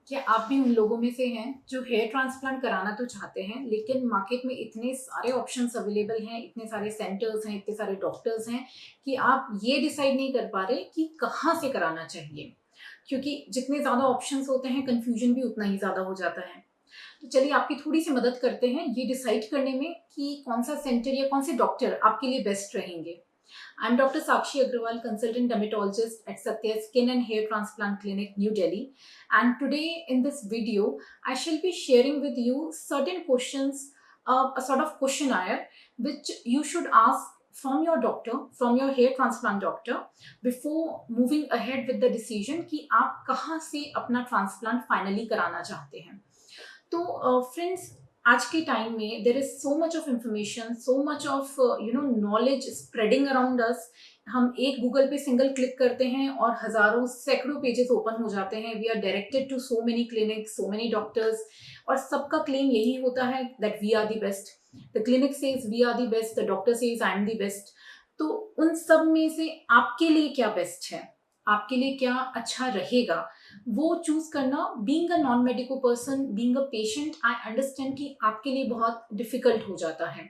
क्या आप भी उन लोगों में से हैं जो हेयर ट्रांसप्लांट कराना तो चाहते हैं, लेकिन मार्केट में इतने सारे ऑप्शंस अवेलेबल हैं, इतने सारे सेंटर्स हैं, इतने सारे डॉक्टर्स हैं कि आप ये डिसाइड नहीं कर पा रहे कि कहाँ से कराना चाहिए। क्योंकि जितने ज़्यादा ऑप्शंस होते हैं, कन्फ्यूजन भी उतना ही ज़्यादा हो जाता है। तो चलिए आपकी थोड़ी सी मदद करते हैं ये डिसाइड करने में कि कौन सा सेंटर या कौन से डॉक्टर आपके लिए बेस्ट रहेंगे। I'm Dr. Sakshi Agrawal, consultant dermatologist at Satya Skin and Hair Transplant Clinic, New Delhi. And today in this video, I shall be sharing with you certain questions, a sort of questionnaire, which you should ask from your doctor, from your hair transplant doctor, before moving ahead with the decision कि आप कहाँ से अपना transplant finally कराना चाहते हैं। तो friends, आज के टाइम में there is so much of information, so much of knowledge spreading around us. हम एक गूगल पे सिंगल क्लिक करते हैं और हजारों सैकड़ों पेजेस ओपन हो जाते हैं। We are directed to so many clinics, so many doctors, और सबका क्लेम यही होता है that we are the best. The clinic says we are the best, the doctor says I am the best. तो उन सब में से आपके लिए क्या बेस्ट है, आपके लिए क्या अच्छा रहेगा, वो चूज करना, being a non medical person, being a patient, I understand कि आपके लिए बहुत डिफिकल्ट हो जाता है।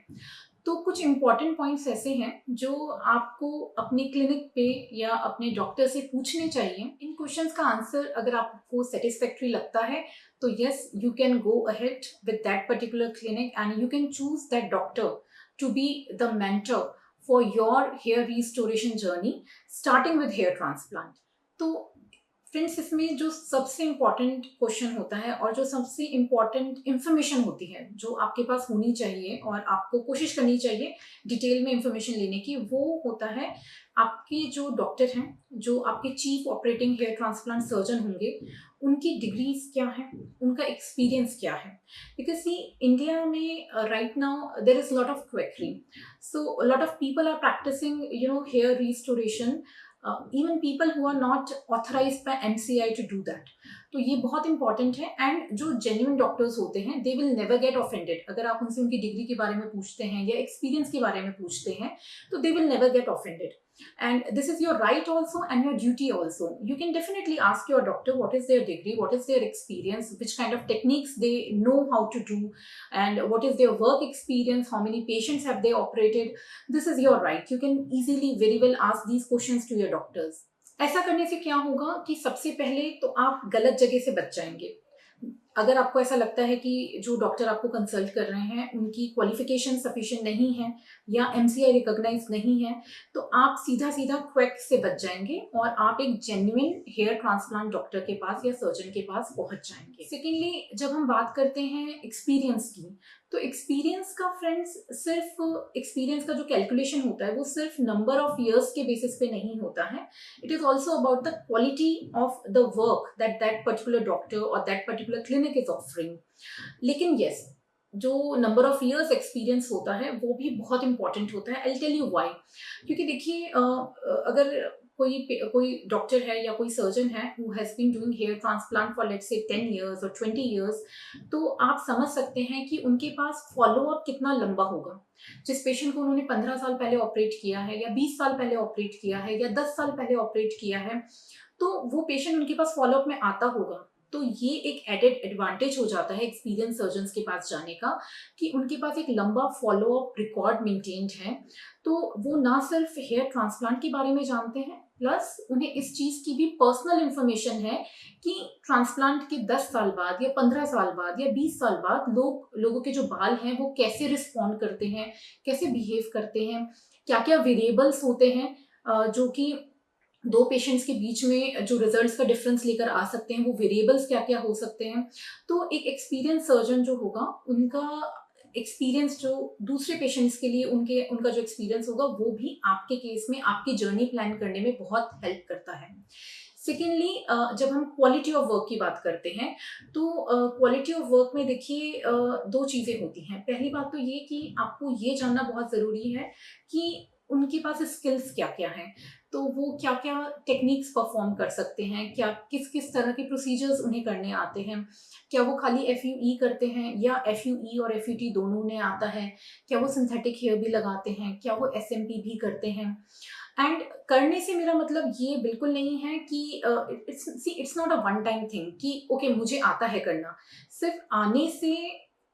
तो कुछ इंपॉर्टेंट पॉइंट्स ऐसे हैं जो आपको अपने क्लिनिक पे या अपने डॉक्टर से पूछने चाहिए। इन क्वेश्चंस का आंसर अगर आपको सेटिस्फैक्ट्री लगता है तो yes, you can go ahead with that particular clinic and you can choose that doctor to be the mentor for your hair restoration journey, starting with hair transplant. तो friends, इसमें जो सबसे important question होता है और जो सबसे important information होती है जो आपके पास होनी चाहिए और आपको कोशिश करनी चाहिए डिटेल में इंफॉर्मेशन लेने की, वो होता है आपके जो डॉक्टर हैं, जो आपके chief operating hair transplant surgeon होंगे, उनकी डिग्रीज क्या है, उनका एक्सपीरियंस क्या है। बिकॉज सी, इंडिया में right now there is lot of quackery, so lot of people are practising hair restoration, even people who are not authorized by MCI to do that। तो ये बहुत important है। And जो genuine doctors होते हैं they will never get offended. अगर आप उनसे उनकी डिग्री के बारे में पूछते हैं या एक्सपीरियंस के बारे में पूछते हैं तो they will never get offended. And this is your right also and your duty also. You can definitely ask your doctor what is their degree, what is their experience, which kind of techniques they know how to do, and what is their work experience, how many patients have they operated. This is your right. You can easily very well ask these questions to your doctors. ऐसा करने से क्या होगा कि सबसे पहले तो आप गलत जगह से बच जाएंगे। अगर आपको ऐसा लगता है कि जो डॉक्टर आपको कंसल्ट कर रहे हैं उनकी क्वालिफिकेशन सफिशिएंट नहीं है या एमसीआई रिकॉग्नाइज नहीं है, तो आप सीधा सीधा क्वेक से बच जाएंगे और आप एक जेन्युइन हेयर ट्रांसप्लांट डॉक्टर के पास या सर्जन के पास पहुंच जाएंगे। सेकेंडली, जब हम बात करते हैं एक्सपीरियंस की, तो एक्सपीरियंस का फ्रेंड्स, सिर्फ एक्सपीरियंस का जो कैलकुलेशन होता है वो सिर्फ नंबर ऑफ ईयर्स के बेसिस पे नहीं होता है। It is also about the quality of the work that that particular doctor or that particular clinic is offering। लेकिन yes, जो नंबर ऑफ इयर्स एक्सपीरियंस होता है वो भी बहुत इंपॉर्टेंट होता है। I tell you why. क्योंकि देखिए, अगर कोई डॉक्टर है या कोई सर्जन है who has been doing hair transplant for let's say 10 years और 20 इयर्स, तो आप समझ सकते हैं कि उनके पास फॉलो अप कितना लंबा होगा। जिस पेशेंट को उन्होंने 15 साल पहले ऑपरेट किया है या 20 साल पहले ऑपरेट किया है या 10 साल पहले ऑपरेट किया है, तो वो पेशेंट उनके पास फॉलोअप में आता होगा। तो ये एक एडेड एडवांटेज हो जाता है एक्सपीरियंस सर्जन्स के पास जाने का कि उनके पास एक लंबा फॉलोअप रिकॉर्ड मेंटेन्ड है। तो वो ना सिर्फ हेयर ट्रांसप्लांट के बारे में जानते हैं, प्लस उन्हें इस चीज की भी पर्सनल इंफॉर्मेशन है कि ट्रांसप्लांट के 10 साल बाद या 15 साल बाद या 20 साल बाद लोगों के जो बाल हैं वो कैसे रिस्पॉन्ड करते हैं, कैसे बिहेव करते हैं, क्या क्या वेरिएबल्स होते हैं जो कि दो पेशेंट्स के बीच में जो रिजल्ट्स का डिफरेंस लेकर आ सकते हैं, वो वेरिएबल्स क्या क्या हो सकते हैं। तो एक एक्सपीरियंस सर्जन जो होगा, उनका एक्सपीरियंस जो दूसरे पेशेंट्स के लिए उनका जो एक्सपीरियंस होगा वो भी आपके केस में आपकी जर्नी प्लान करने में बहुत हेल्प करता है। सेकेंडली, जब हम क्वालिटी ऑफ वर्क की बात करते हैं तो क्वालिटी ऑफ वर्क में देखिए दो चीज़ें होती हैं। पहली बात तो ये कि आपको ये जानना बहुत ज़रूरी है कि उनके पास स्किल्स क्या क्या हैं, तो वो क्या क्या टेक्निक्स परफॉर्म कर सकते हैं, क्या किस किस तरह के प्रोसीजर्स उन्हें करने आते हैं, क्या वो खाली एफ करते हैं या एफ और एफ दोनों उन्हें आता है, क्या वो सिंथेटिक हेयर भी लगाते हैं, क्या वो एस भी करते हैं। एंड करने से मेरा मतलब ये बिल्कुल नहीं है कि it's not a one time thing कि ओके मुझे आता है करना। सिर्फ आने से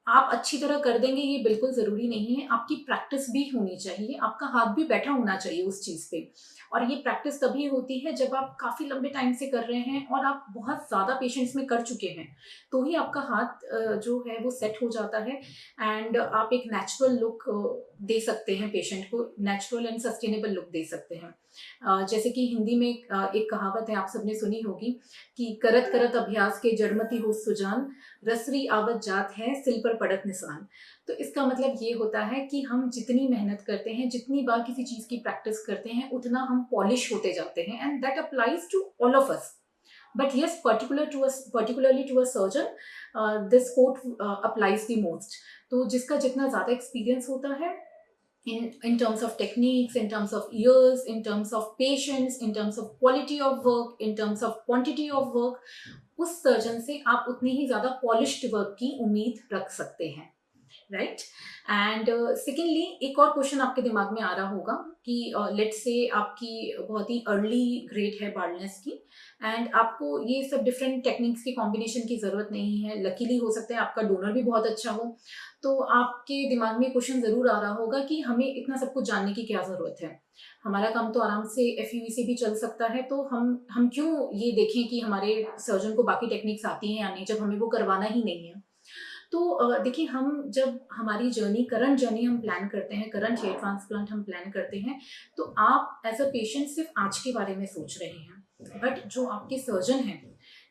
आप अच्छी तरह कर देंगे ये बिल्कुल ज़रूरी नहीं है। आपकी प्रैक्टिस भी होनी चाहिए, आपका हाथ भी बैठा होना चाहिए उस चीज़ पे। और ये प्रैक्टिस तभी होती है जब आप काफ़ी लंबे टाइम से कर रहे हैं और आप बहुत ज़्यादा पेशेंट्स में कर चुके हैं, तो ही आपका हाथ जो है वो सेट हो जाता है एंड आप एक नेचुरल लुक दे सकते हैं पेशेंट को, नेचुरल एंड सस्टेनेबल लुक दे सकते हैं। जैसे कि हिंदी में एक कहावत है, आप सबने सुनी होगी कि करत करत अभ्यास के जड़मति हो सुजान, रसरी आवत जात है सिल पर पड़त निशान। तो इसका मतलब ये होता है कि हम जितनी मेहनत करते हैं, जितनी बार किसी चीज़ की प्रैक्टिस करते हैं, उतना हम पॉलिश होते जाते हैं and that applies to all of us. But yes, particularly to a surgeon, this quote applies the most. तो जिसका जितना ज़्यादा एक्सपीरियंस होता है in terms of techniques, in terms of years, in terms of patients, in terms of quality of work, in terms of quantity of work, उस surgeon से आप उतनी ही ज़्यादा पॉलिश्ड वर्क की उम्मीद रख सकते हैं, राइट। एंड सेकेंडली एक और क्वेश्चन आपके दिमाग में आ रहा होगा कि लेट्स से आपकी बहुत ही अर्ली ग्रेड है बार्डनेस की एंड आपको ये सब डिफरेंट टेक्निक्स के कॉम्बिनेशन की ज़रूरत नहीं है। लकीली हो सकता है आपका डोनर भी बहुत अच्छा हो, तो आपके दिमाग में क्वेश्चन ज़रूर आ रहा होगा कि हमें इतना सब कुछ जानने की क्या ज़रूरत है, हमारा काम तो आराम से FUE से भी चल सकता है, तो हम क्यों ये देखें कि हमारे सर्जन को बाकी टेक्निक्स आती हैं या नहीं, जब हमें वो करवाना ही नहीं है। तो देखिए, हम जब हमारी करंट जर्नी हम प्लान करते हैं, करंट हेयर ट्रांसप्लांट हम प्लान करते हैं, तो आप एज अ पेशेंट सिर्फ आज के बारे में सोच रहे हैं, बट जो आपके सर्जन हैं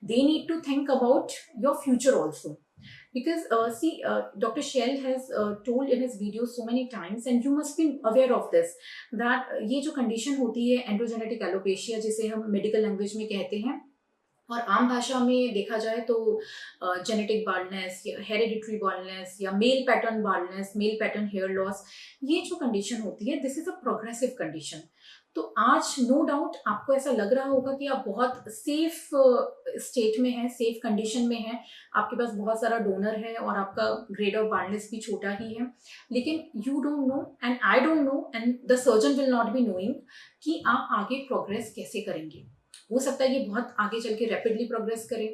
they need to think about your future also, because see, Dr. Shell has told in his videos so many times and you must be aware of this, that ये जो कंडीशन होती है androgenetic alopecia, जिसे हम medical language में कहते हैं और आम भाषा में देखा जाए तो जेनेटिक बाल्डनेस या हेरिडिटरी बाल्डनेस या male pattern baldness, male pattern hair loss, ये जो कंडीशन होती है this is a progressive condition. तो आज नो डाउट आपको ऐसा लग रहा होगा कि आप बहुत सेफ स्टेट में हैं, सेफ कंडीशन में हैं, आपके पास बहुत सारा डोनर है और आपका ग्रेड ऑफ बाल्डनेस भी छोटा ही है, लेकिन you don't know and I don't know and the surgeon will not be knowing कि आप आगे प्रोग्रेस कैसे करेंगे। हो सकता है ये बहुत आगे चल के रैपिडली प्रोग्रेस करे,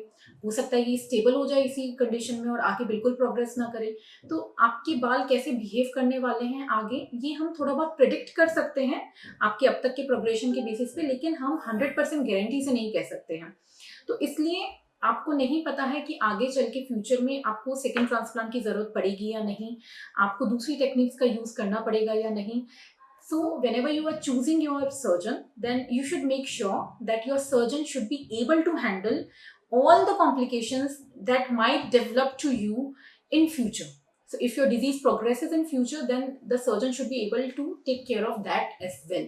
हो सकता है ये स्टेबल हो जाए इसी कंडीशन में और आगे बिल्कुल प्रोग्रेस ना करे। तो आपके बाल कैसे बिहेव करने वाले हैं आगे, ये हम थोड़ा बहुत प्रिडिक्ट कर सकते हैं आपके अब तक के प्रोग्रेशन के बेसिस पे, लेकिन हम 100% गारंटी से नहीं कह सकते हैं। तो इसलिए आपको नहीं पता है कि आगे चल के फ्यूचर में आपको सेकेंड ट्रांसप्लांट की जरूरत पड़ेगी या नहीं, आपको दूसरी टेक्निक्स का यूज करना पड़ेगा या नहीं। So whenever you are choosing your surgeon, then you should make sure that your surgeon should be able to handle all the complications that might develop to you in future. So if your disease progresses in future, then the surgeon should be able to take care of that as well.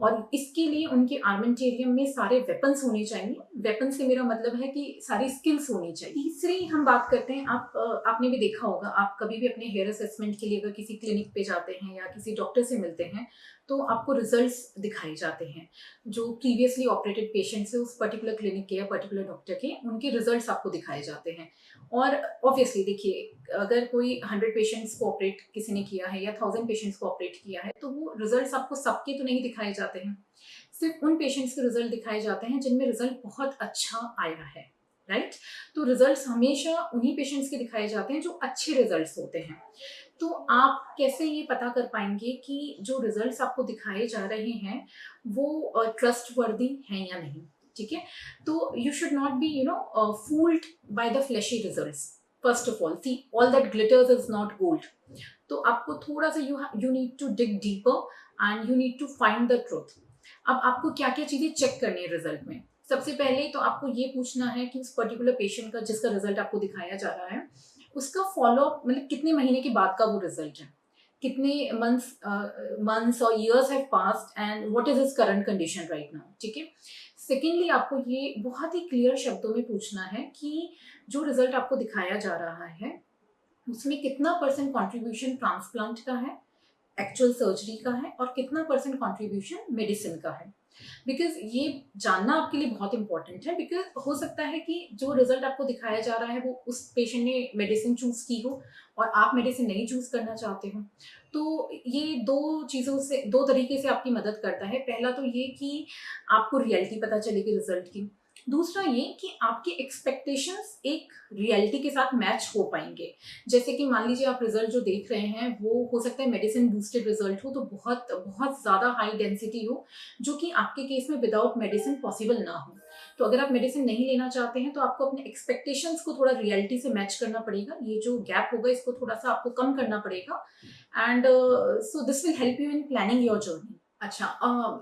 और इसके लिए उनके आर्मेंटेरियम में सारे weapons होने चाहिए। Weapons से मेरा मतलब है कि सारी स्किल्स होनी चाहिए। तीसरी हम बात करते हैं, आपने भी देखा होगा, आप कभी भी अपने हेयर असेसमेंट के लिए अगर किसी क्लिनिक पे जाते हैं या किसी डॉक्टर से मिलते हैं तो आपको रिजल्ट्स दिखाए जाते हैं। जो प्रीवियसली ऑपरेटेड पेशेंट्स है उस पर्टिकुलर क्लिनिक के या पर्टिकुलर डॉक्टर के, उनके रिजल्ट्स आपको दिखाए जाते हैं। और ऑब्वियसली देखिए, अगर कोई 100 पेशेंट्स को ऑपरेट किसी ने किया है या 1000 पेशेंट्स को ऑपरेट किया है तो वो रिजल्ट्स आपको सबके तो नहीं दिखाए जाते हैं, सिर्फ उन पेशेंट्स के रिजल्ट दिखाए जाते हैं जिनमें रिजल्ट बहुत अच्छा आया है, राइट। तो रिजल्ट्स हमेशा उन्हीं पेशेंट्स के दिखाए जाते हैं जो अच्छे रिजल्ट्स होते हैं। तो आप कैसे ये पता कर पाएंगे कि जो रिजल्ट्स आपको दिखाए जा रहे हैं वो ट्रस्टवर्दी हैं या नहीं, ठीक है। तो you should not be fooled by the flashy results. First of all, see, all that glitters is not gold. तो आपको थोड़ा सा you need to dig deeper and you need to find the truth. अब आपको क्या क्या चीजें check करनी है रिजल्ट में। सबसे पहले तो आपको ये पूछना है कि उस पर्टिकुलर पेशेंट का जिसका रिजल्ट आपको दिखाया जा रहा है उसका फॉलोअप मतलब कितने महीने के बाद का वो रिजल्ट है, कितने मंथ्स और years have passed and what is his current condition right now, ठीक है। सेकेंडली आपको ये बहुत ही क्लियर शब्दों में पूछना है कि जो रिजल्ट आपको दिखाया जा रहा है उसमें कितना % कॉन्ट्रीब्यूशन ट्रांसप्लांट का है, एक्चुअल सर्जरी का है और कितना परसेंट कंट्रीब्यूशन मेडिसिन का है। बिकॉज ये जानना आपके लिए बहुत इंपॉर्टेंट है, बिकॉज हो सकता है कि जो रिजल्ट आपको दिखाया जा रहा है वो उस पेशेंट ने मेडिसिन चूज की हो और आप मेडिसिन नहीं चूज करना चाहते हो। तो ये दो तरीके से आपकी मदद करता है। पहला तो ये कि आपको रियलिटी पता चलेगी रिजल्ट की। दूसरा ये कि आपके एक्सपेक्टेशंस एक रियलिटी के साथ मैच हो पाएंगे। जैसे कि मान लीजिए आप रिजल्ट जो देख रहे हैं वो हो सकता है मेडिसिन बूस्टेड रिजल्ट हो, तो बहुत बहुत ज़्यादा हाई डेंसिटी हो, जो कि आपके केस में विदाउट मेडिसिन पॉसिबल ना हो। तो अगर आप मेडिसिन नहीं लेना चाहते हैं तो आपको अपने एक्सपेक्टेशंस को थोड़ा रियलिटी से मैच करना पड़ेगा। ये जो गैप होगा इसको थोड़ा सा आपको कम करना पड़ेगा, and so this will help you in planning your journey. अच्छा,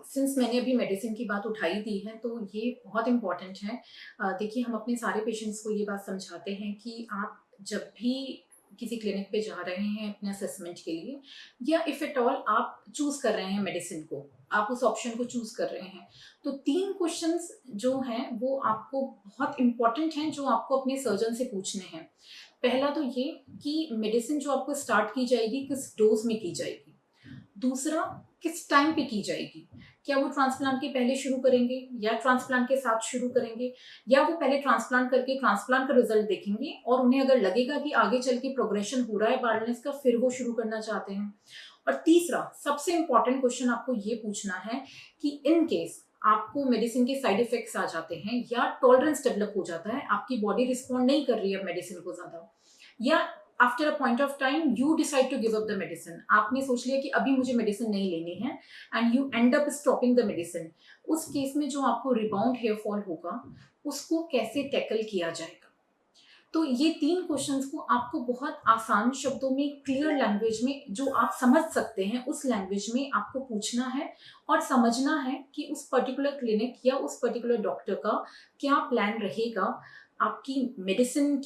सिंस मैंने अभी मेडिसिन की बात उठाई दी है तो ये बहुत इम्पॉर्टेंट है। देखिए, हम अपने सारे पेशेंट्स को ये बात समझाते हैं कि आप जब भी किसी क्लिनिक पे जा रहे हैं अपने असेसमेंट के लिए, या इफ़ एट ऑल आप चूज़ कर रहे हैं मेडिसिन को, आप उस ऑप्शन को चूज़ कर रहे हैं, तो 3 क्वेश्चंस जो हैं वो आपको बहुत इम्पॉर्टेंट हैं, जो आपको अपने सर्जन से पूछने हैं। पहला तो ये कि मेडिसिन जो आपको स्टार्ट की जाएगी किस डोज में की जाएगी। दूसरा, किस टाइम पे की जाएगी। क्या वो ट्रांसप्लांट के पहले शुरू करेंगे या ट्रांसप्लांट के साथ शुरू करेंगे, या वो पहले ट्रांसप्लांट करके ट्रांसप्लांट का रिजल्ट देखेंगे और उन्हें अगर लगेगा कि आगे चल के प्रोग्रेशन हो रहा है बार्डनेस का, फिर वो शुरू करना चाहते हैं। और तीसरा सबसे इंपॉर्टेंट क्वेश्चन आपको ये पूछना है कि इन केस आपको मेडिसिन के साइड इफेक्ट्स आ जाते हैं या टॉलरेंस डेवलप हो जाता है, आपकी बॉडी रिस्पॉन्ड नहीं कर रही है मेडिसिन को ज्यादा, या after a point of time you decide to give up the medicine, आपने सोच लिया कि अभी मुझे मेडिसिन नहीं लेनी है and you and up stopping the medicine, उस केस में जो आपको रिबाउंड हेयर फॉल होगा उसको कैसे टैकल किया जाएगा। तो ये 3 क्वेश्चंस को आपको बहुत आसान शब्दों में, क्लियर लैंग्वेज में, जो आप समझ सकते हैं उस लैंग्वेज में आपको पूछना है और समझना है कि उस पर्टिकुलर क्लिनिक या उस पर्टिकुलर डॉक्टर का क्या प्लान रहेगा आपकी मेडिसिन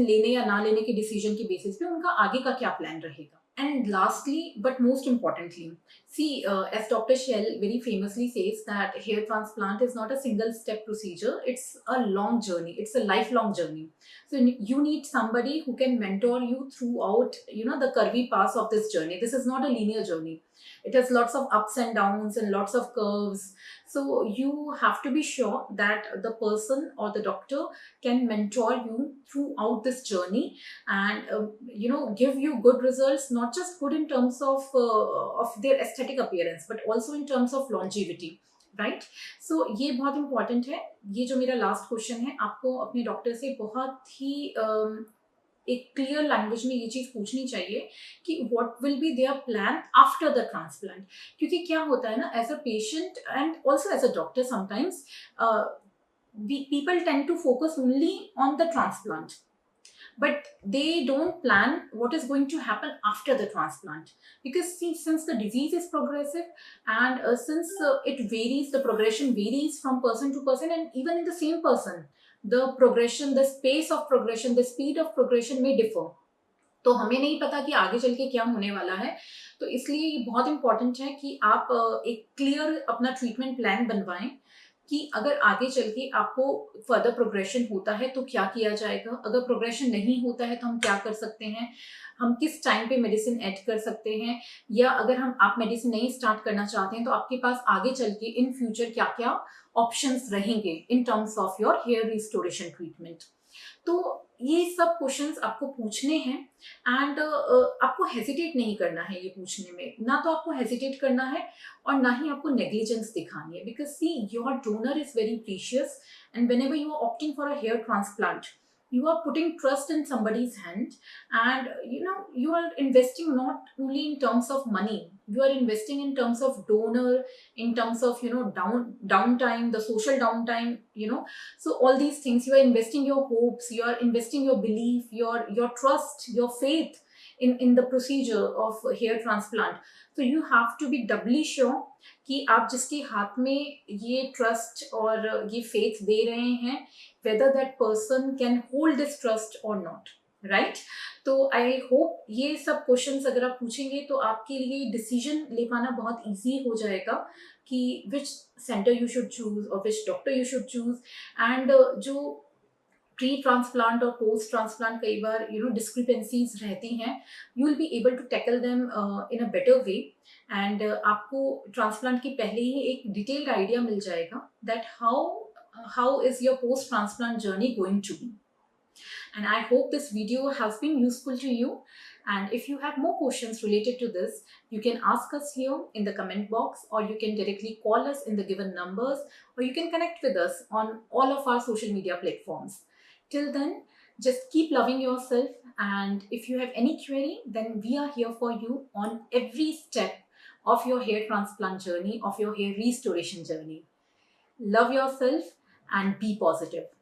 लेने या ना लेने के डिसीजन के बेसिस पे उनका आगे का क्या प्लान रहेगा। And lastly, but most importantly, see, as Dr. Shell very famously says that hair transplant is not a single step procedure. It's a long journey. It's a lifelong journey. So you need somebody who can mentor you throughout, the curvy paths of this journey. This is not a linear journey. It has lots of ups and downs and lots of curves. So you have to be sure that the person or the doctor can mentor you throughout this journey and give you good results, not just good in terms of their aesthetic appearance but also in terms of longevity, right. So ये बहुत important है। ये जो मेरा last question है, आपको अपने doctor से बहुत ही एक क्लियर लैंग्वेज में ये चीज पूछनी चाहिए कि what will be their plan after the transplant. क्योंकि क्या होता है ना, as a patient and also as a doctor, sometimes people tend to focus only on the transplant, but they don't plan what is going to happen after the transplant. Because see, since the disease is progressive and since it varies, the progression varies from person to person, and even in the same person, the progression, the pace of progression, the speed of progression may differ. तो हमें नहीं पता कि आगे चल के क्या होने वाला है। तो इसलिए ये बहुत इंपॉर्टेंट है कि आप एक क्लियर अपना ट्रीटमेंट प्लान बनवाएं कि अगर आगे चल के आपको फर्दर प्रोग्रेशन होता है तो क्या किया जाएगा, अगर प्रोग्रेशन नहीं होता है तो हम क्या कर सकते हैं, हम किस टाइम पे मेडिसिन ऐड कर सकते हैं, या अगर आप मेडिसिन नहीं स्टार्ट करना चाहते हैं तो आपके पास आगे चल के इन फ्यूचर क्या क्या ऑप्शंस रहेंगे in terms of your hair restoration treatment. तो ये सब क्वेश्चंस आपको पूछने हैं एंड आपको हेजिटेट नहीं करना है ये पूछने में। ना तो आपको हेजिटेट करना है और ना ही आपको नेग्लिजेंस दिखानी है, because see, your donor is very precious and whenever you are opting for a hair transplant, you are putting trust in somebody's hand, and you are investing not only in terms of money, you are investing in terms of donor, in terms of downtime, the social downtime, so all these things, you are investing your hopes, you are investing your belief, your trust, your faith in the procedure of hair transplant. So you have to be doubly sure कि आप जिसके हाथ में ये trust और ये faith दे रहे हैं, whether that person can hold this trust or not, right? तो I hope ये सब क्वेश्चंस अगर आप पूछेंगे तो आपके लिए डिसीजन ले पाना बहुत इजी हो जाएगा कि which center you should choose or which doctor you should choose, and जो प्री ट्रांसप्लांट और पोस्ट ट्रांसप्लांट कई बार डिस्क्रिपेंसीज रहती हैं, you will be able to tackle them in a better way. And आपको ट्रांसप्लांट की पहले ही एक डिटेल्ड आइडिया मिल जाएगा that how is your post transplant journey going to be. And I hope this video has been useful to you. And if you have more questions related to this, you can ask us here in the comment box, or you can directly call us in the given numbers, or you can connect with us on all of our social media platforms. Till then, just keep loving yourself. And if you have any query, then we are here for you on every step of your hair transplant journey, of your hair restoration journey. Love yourself and be positive.